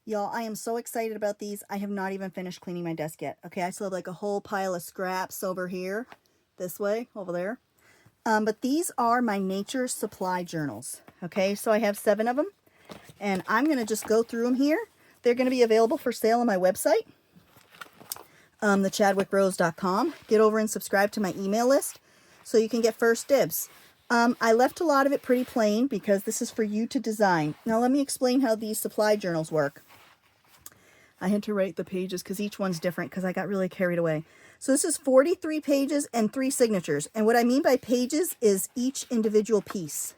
Y'all, I am so excited about these. I have not even finished cleaning my desk yet. Okay, I still have like a whole pile of scraps over here, this way, over there. But these are my nature supply journals. Okay, so I have 7 of them, and I'm going to just go through them here. They're going to be available for sale on my website, thechadwickrose.com. Get over and subscribe to my email list so you can get first dibs. I left a lot of it pretty plain because this is for you to design. Now let me explain how these supply journals work. I had to write the pages because each one's different because I got really carried away. So this is 43 pages and 3 signatures. And what I mean by pages is each individual piece.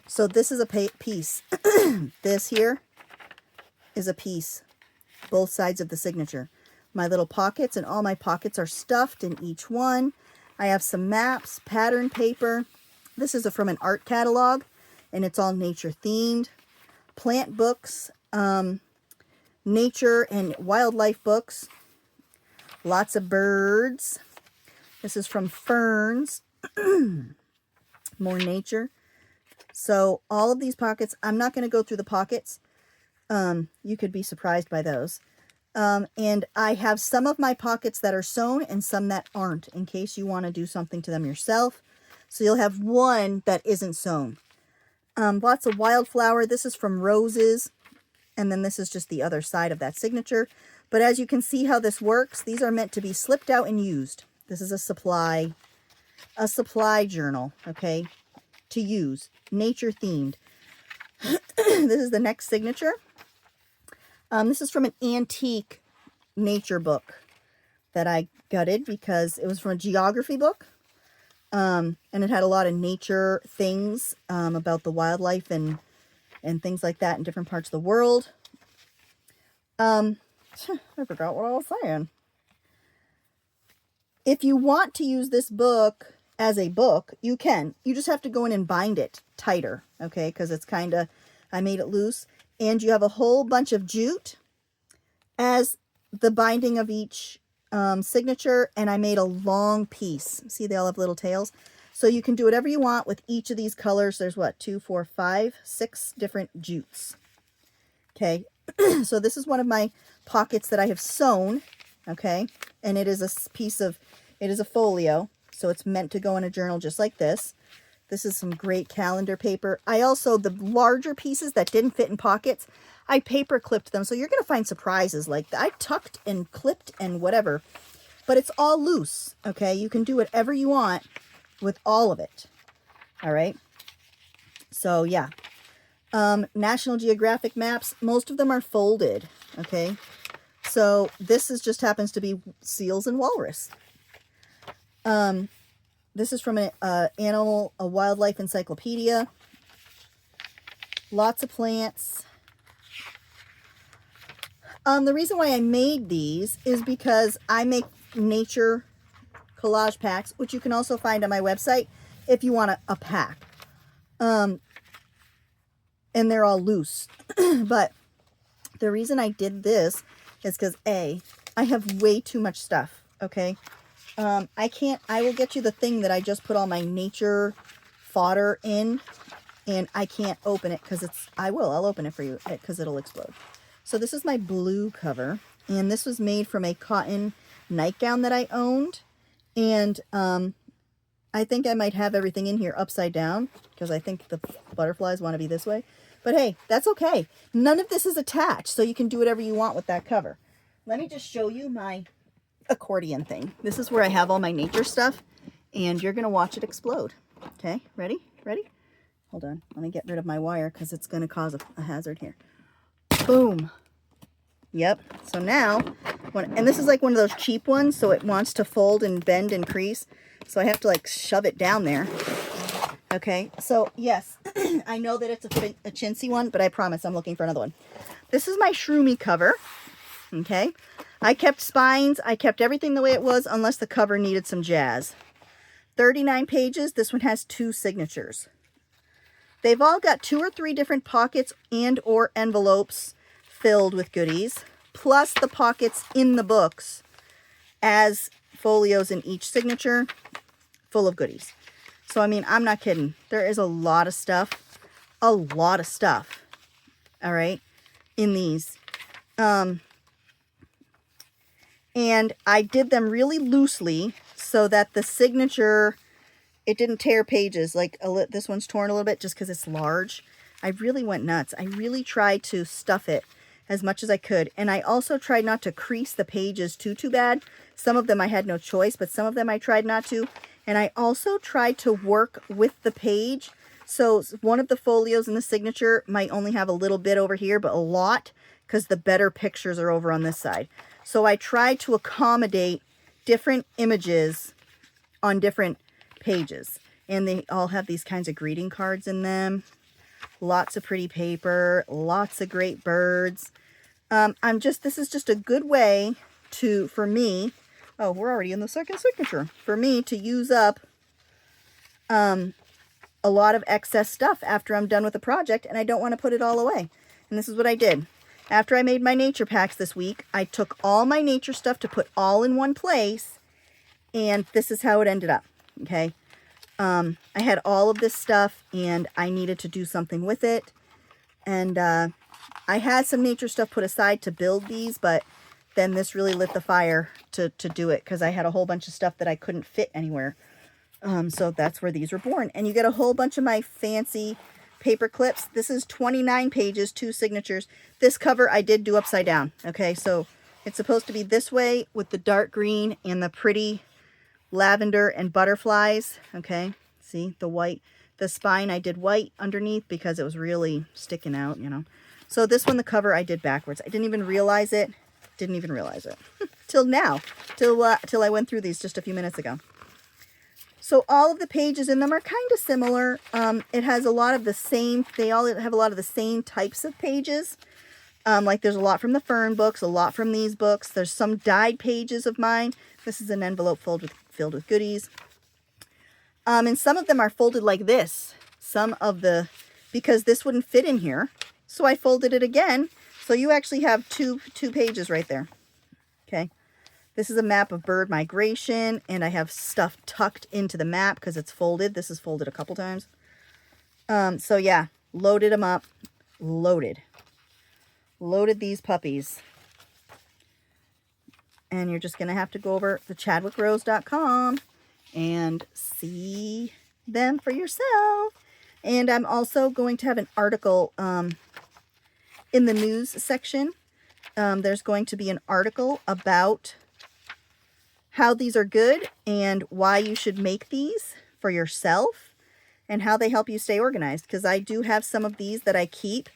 So this is a piece. This here is a piece. Both sides of the signature. My little pockets, and all my pockets are stuffed in each one. I have some maps, pattern paper. This is from an art catalog, and it's all nature themed. Plant books, nature and wildlife books. Lots of birds. This is from ferns. More nature. So all of these pockets, I'm not going to go through the pockets. You could be surprised by those. And I have some of my pockets that are sewn and some that aren't, in case you want to do something to them yourself. So you'll have one that isn't sewn. Lots of wildflower. This is from roses. And then this is just the other side of that signature. But as you can see how this works, these are meant to be slipped out and used. This is a supply journal, okay, to use. Nature themed. This is the next signature. This is from an antique nature book that I gutted because it was from a geography book. And it had a lot of nature things about the wildlife and things like that in different parts of the world. I forgot what I was saying. If you want to use this book as a book, you can. You just have to go in and bind it tighter, okay? Because it's kind of, I made it loose. And you have a whole bunch of jute as the binding of each signature. And I made a long piece. See, they all have little tails. So you can do whatever you want with each of these colors. There's what, 2, 4, 5, 6 different jutes. Okay, so this is one of my pockets that I have sewn. Okay, and it is a piece of, it is a folio. So it's meant to go in a journal just like this. This is some great calendar paper. I also, the larger pieces that didn't fit in pockets, I paper clipped them. So you're going to find surprises like that. I tucked and clipped and whatever, but it's all loose. Okay, you can do whatever you want with all of it. All right. So yeah. National Geographic maps. Most of them are folded. Okay. So this is just happens to be seals and walrus. This is from a wildlife encyclopedia. Lots of plants. The reason why I made these is because I make nature collage packs, which you can also find on my website if you want a pack. And they're all loose. But the reason I did this is because I have way too much stuff. Okay. I will get you the thing that I just put all my nature fodder in, and I can't open it because I'll open it for you because it'll explode. So this is my blue cover, and this was made from a cotton nightgown that I owned. And I think I might have everything in here upside down because I think the butterflies want to be this way. But hey, that's okay. None of this is attached, so you can do whatever you want with that cover. Let me just show you my accordion thing. This is where I have all my nature stuff, and you're going to watch it explode. Okay, ready? Ready? Hold on. Let me get rid of my wire because it's going to cause a hazard here. Boom. Yep. So now, and this is like one of those cheap ones, so it wants to fold and bend and crease. So I have to like shove it down there. Okay. So yes, I know that it's a chintzy one, but I promise I'm looking for another one. This is my shroomy cover. Okay. I kept spines. I kept everything the way it was unless the cover needed some jazz. 39 pages. This one has 2 signatures. They've all got 2 or 3 different pockets and or envelopes filled with goodies, plus the pockets in the books as folios in each signature full of goodies. So, I mean, I'm not kidding. There is a lot of stuff, all right, in these. And I did them really loosely so that the signature, it didn't tear pages. Like this one's torn a little bit just because it's large. I really went nuts. I really tried to stuff it as much as I could. And I also tried not to crease the pages too bad. Some of them I had no choice, but some of them I tried not to. And I also tried to work with the page. So one of the folios in the signature might only have a little bit over here, but a lot, because the better pictures are over on this side. So I tried to accommodate different images on different pages. And they all have these kinds of greeting cards in them. Lots of pretty paper, lots of great birds. This is just a good way for me, oh, we're already in the second signature, for me to use up a lot of excess stuff after I'm done with the project, and I don't want to put it all away. And this is what I did. After I made my nature packs this week, I took all my nature stuff to put all in one place, and this is how it ended up, okay? I had all of this stuff, and I needed to do something with it, and I had some nature stuff put aside to build these, but then this really lit the fire to do it, because I had a whole bunch of stuff that I couldn't fit anywhere. So that's where these were born. And you get a whole bunch of my fancy paper clips. This is 29 pages, 2 signatures. This cover I did do upside down. Okay, so it's supposed to be this way with the dark green and the pretty lavender and butterflies. Okay, see the white, the spine I did white underneath because it was really sticking out, you know. So this one, the cover I did backwards. I didn't even realize it. Didn't even realize it till now, till I went through these just a few minutes ago. So all of the pages in them are kind of similar. It has a lot of the same, they all have a lot of the same types of pages. Like there's a lot from the Fern books, a lot from these books. There's some dyed pages of mine. This is an envelope filled with goodies. And some of them are folded like this. Because this wouldn't fit in here. So I folded it again. So you actually have two pages right there. Okay. This is a map of bird migration, and I have stuff tucked into the map because it's folded. This is folded a couple times. So yeah, loaded them up. Loaded these puppies. And you're just going to have to go over to thechadwickrose.com and see them for yourself. And I'm also going to have an article in the news section. There's going to be an article about how these are good and why you should make these for yourself and how they help you stay organized. Because I do have some of these that I keep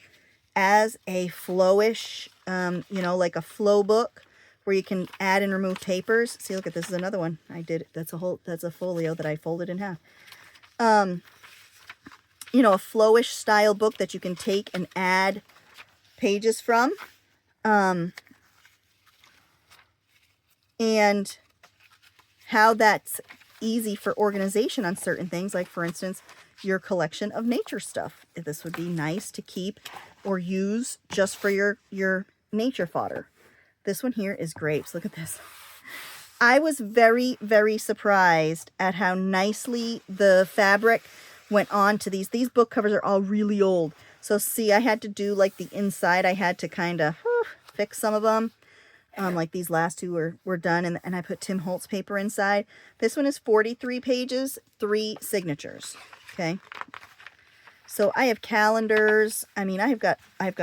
as a flowish, you know, like a flow book where you can add and remove papers. See, look at this is another one I did. That's a folio that I folded in half. You know, a flowish style book that you can take and add pages from. And how that's easy for organization on certain things, like for instance your collection of nature stuff. This would be nice to keep or use just for your nature fodder. This one here is grapes. Look at this. I was very, very surprised at how nicely the fabric went on to these. These book covers are all really old, so see, I had to do like the inside. I had to kind of fix some of them. Like these last two were done, and I put Tim Holtz paper inside. This one is 43 pages, 3 signatures. Okay. So I have calendars. I mean, I've got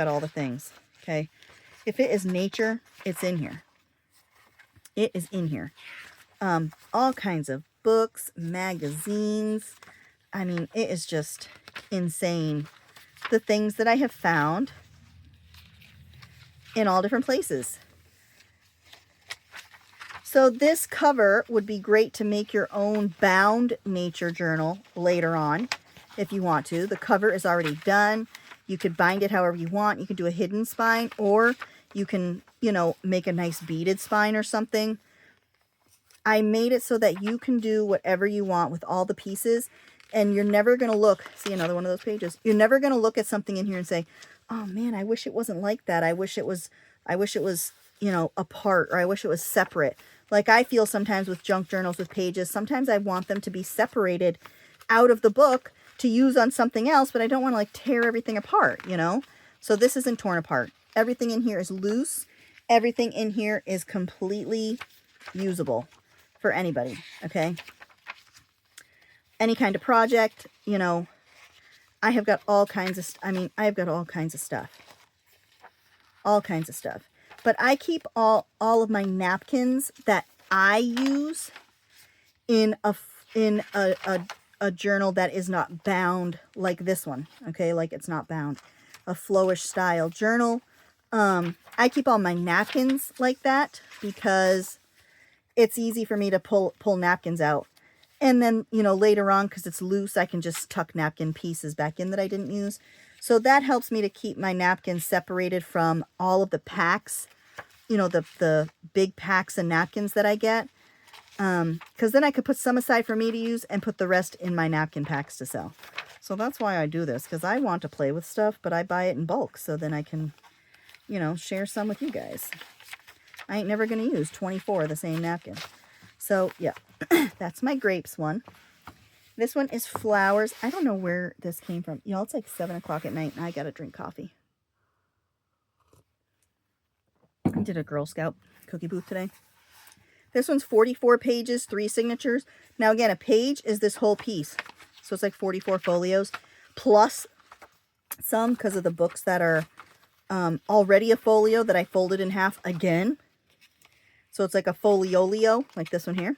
all the things. Okay. If it is nature, it's in here. It is in here. All kinds of books, magazines. I mean, it is just insane. The things that I have found in all different places. So this cover would be great to make your own bound nature journal later on if you want to. The cover is already done. You could bind it however you want. You can do a hidden spine, or you can, you know, make a nice beaded spine or something. I made it so that you can do whatever you want with all the pieces, and you're never going to look, see another one of those pages. You're never going to look at something in here and say, oh man, I wish it wasn't like that. I wish it was, you know, apart, or I wish it was separate. Like I feel sometimes with junk journals with pages, sometimes I want them to be separated out of the book to use on something else, but I don't want to like tear everything apart, you know? So this isn't torn apart. Everything in here is loose. Everything in here is completely usable for anybody, okay? Any kind of project, you know, I have got all kinds of, I've got all kinds of stuff. All kinds of stuff. But I keep all of my napkins that I use in a journal that is not bound like this one, okay? Like it's not bound. A flowish style journal. I keep all my napkins like that because it's easy for me to pull napkins out. And then, you know, later on, because it's loose, I can just tuck napkin pieces back in that I didn't use. So that helps me to keep my napkins separated from all of the packs, you know, the big packs of napkins that I get. Because then I could put some aside for me to use and put the rest in my napkin packs to sell. So that's why I do this, because I want to play with stuff, but I buy it in bulk. So then I can, you know, share some with you guys. I ain't never going to use 24 of the same napkin. So, yeah, that's my grapes one. This one is flowers. I don't know where this came from. You know, it's like 7 o'clock at night and I got to drink coffee. I did a Girl Scout cookie booth today. This one's 44 pages, 3 signatures. Now, again, a page is this whole piece. So it's like 44 folios plus some because of the books that are already a folio that I folded in half again. So it's like a foliolio, like this one here.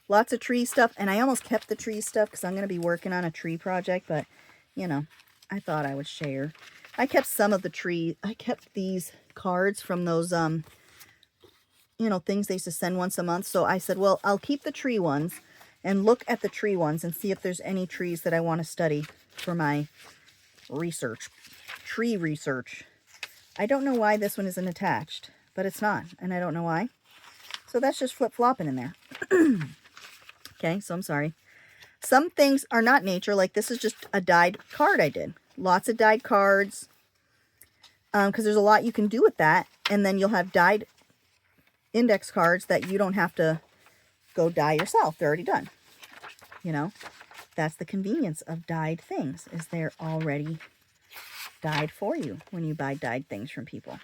Lots of tree stuff. And I almost kept the tree stuff because I'm going to be working on a tree project. But, you know, I thought I would share. I kept some of the tree. I kept these cards from those, you know, things they used to send once a month. So I said, well, I'll keep the tree ones and look at the tree ones and see if there's any trees that I want to study for my research. Tree research. I don't know why this one isn't attached. But it's not, and I don't know why. So that's just flip-flopping in there. Okay, so I'm sorry. Some things are not nature, like this is just a dyed card I did. Lots of dyed cards, because there's a lot you can do with that, and then you'll have dyed index cards that you don't have to go dye yourself. They're already done. You know, that's the convenience of dyed things, is they're already dyed for you when you buy dyed things from people.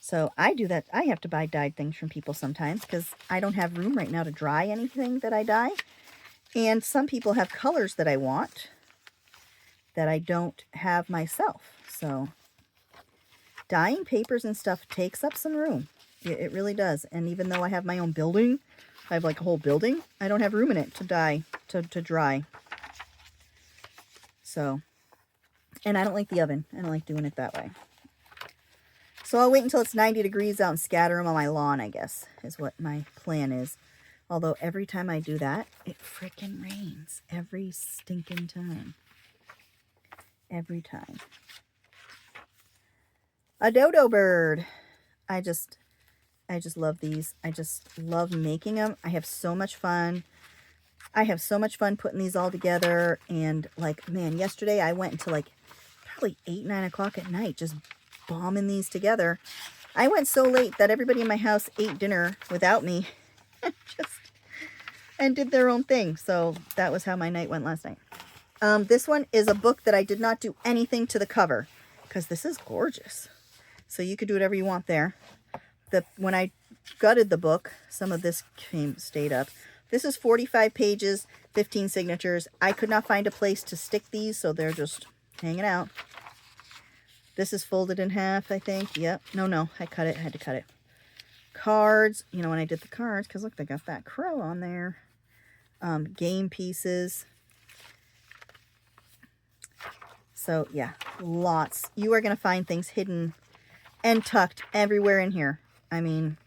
So I do that. I have to buy dyed things from people sometimes because I don't have room right now to dry anything that I dye. And some people have colors that I want that I don't have myself. So dyeing papers and stuff takes up some room. It really does. And even though I have my own building, I have like a whole building, I don't have room in it to dye, to dry. So, and I don't like the oven. I don't like doing it that way. So I'll wait until it's 90 degrees out and scatter them on my lawn, I guess, is what my plan is. Although every time I do that, it freaking rains. Every stinking time. Every time. A dodo bird. I just love these. I just love making them. I have so much fun. I have so much fun putting these all together. And like, man, yesterday I went until like probably 8, 9 o'clock at night just bombing these together. I went so late that everybody in my house ate dinner without me and did their own thing. So that was how my night went last night. This one is a book that I did not do anything to the cover because this is gorgeous. So you could do whatever you want there. When I gutted the book, some of this stayed up. This is 45 pages, 15 signatures. I could not find a place to stick these, so they're just hanging out. This is folded in half, I think. Yep. No, I cut it. I had to cut it. Cards. You know, when I did the cards, because look, they got that crow on there. Game pieces. So, yeah, lots. You are going to find things hidden and tucked everywhere in here. I mean,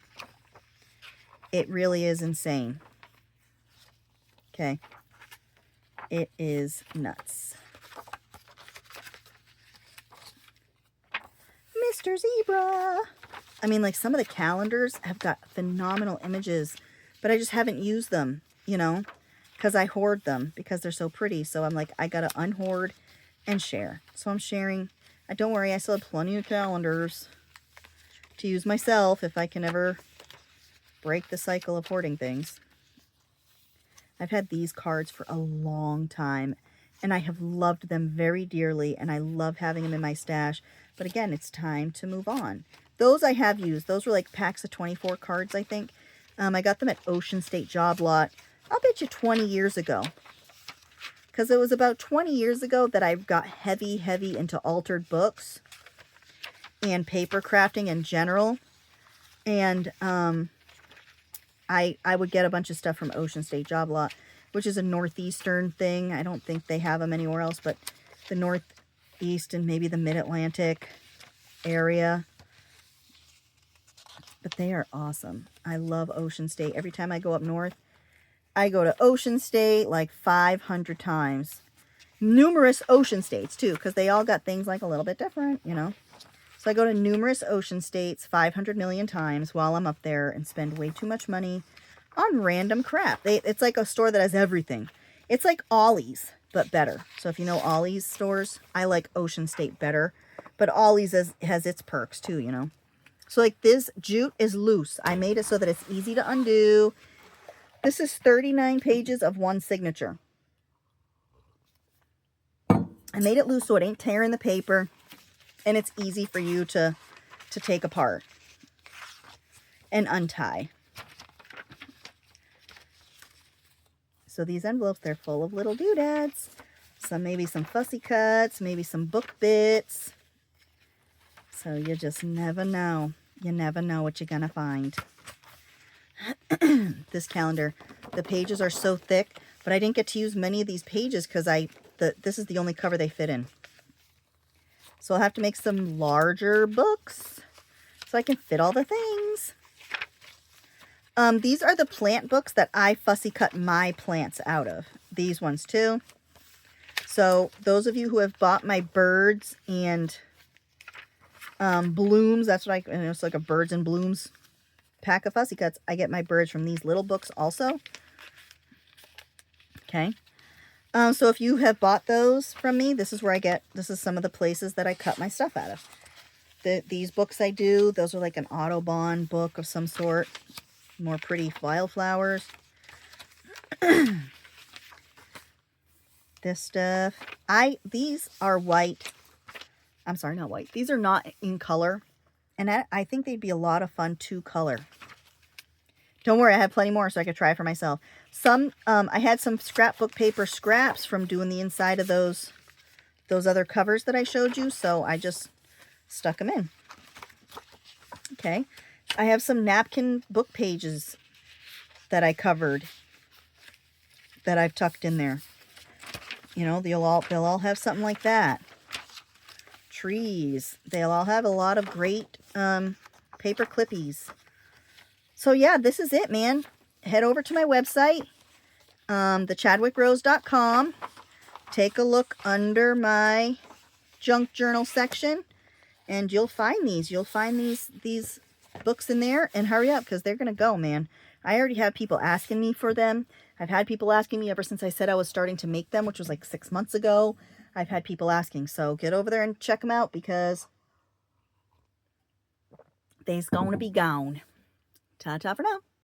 it really is insane. Okay. It is nuts. Mr. Zebra. I mean, like, some of the calendars have got phenomenal images, but I just haven't used them, you know, because I hoard them because they're so pretty. So I'm like, I got to unhoard and share. So I'm sharing. Don't worry, I still have plenty of calendars to use myself if I can ever break the cycle of hoarding things. I've had these cards for a long time, and I have loved them very dearly, and I love having them in my stash. But again, it's time to move on. Those I have used. Those were like packs of 24 cards, I think. I got them at Ocean State Job Lot. I'll bet you 20 years ago. Because it was about 20 years ago that I got heavy into altered books and paper crafting in general. And I would get a bunch of stuff from Ocean State Job Lot, which is a northeastern thing. I don't think they have them anywhere else, but the northeast and maybe the mid-Atlantic area. But they are awesome. I love Ocean State. Every time I go up north, I go to Ocean State like 500 times. Numerous ocean states, too, because they all got things like a little bit different, you know. So I go to numerous ocean states 500 million times while I'm up there and spend way too much money on random crap. It's like a store that has everything. It's like Ollie's, but better. So if you know Ollie's stores, I like Ocean State better. But Ollie's has its perks, too, you know. So like this jute is loose. I made it so that it's easy to undo. This is 39 pages of one signature. I made it loose so it ain't tearing the paper. And it's easy for you to take apart and untie. So these envelopes, they're full of little doodads. Maybe some fussy cuts, maybe some book bits. So you just never know. You never know what you're going to find. This calendar, the pages are so thick, but I didn't get to use many of these pages because this is the only cover they fit in. So I'll have to make some larger books so I can fit all the things. These are the plant books that I fussy cut my plants out of. These ones too. So those of you who have bought my birds and blooms, that's what it's like a birds and blooms pack of fussy cuts. I get my birds from these little books also. Okay. So if you have bought those from me, this is where this is some of the places that I cut my stuff out of. These books I do, those are like an Autobahn book of some sort. More pretty wildflowers. This stuff. These are white. I'm sorry, not white. These are not in color. And I think they'd be a lot of fun to color. Don't worry, I have plenty more so I could try for myself. I had some scrapbook paper scraps from doing the inside of those other covers that I showed you, so I just stuck them in. Okay, I have some napkin book pages that I covered that I've tucked in there. You know, they'll all have something like that. Trees, they'll all have a lot of great paper clippies. So yeah, this is it, man. Head over to my website, thechadwickrose.com. Take a look under my junk journal section, and you'll find these. You'll find these books in there, and hurry up because they're gonna go, man. I already have people asking me for them. I've had people asking me ever since I said I was starting to make them, which was like 6 months ago. I've had people asking, so get over there and check them out because they's gonna be gone. Ta-ta for now.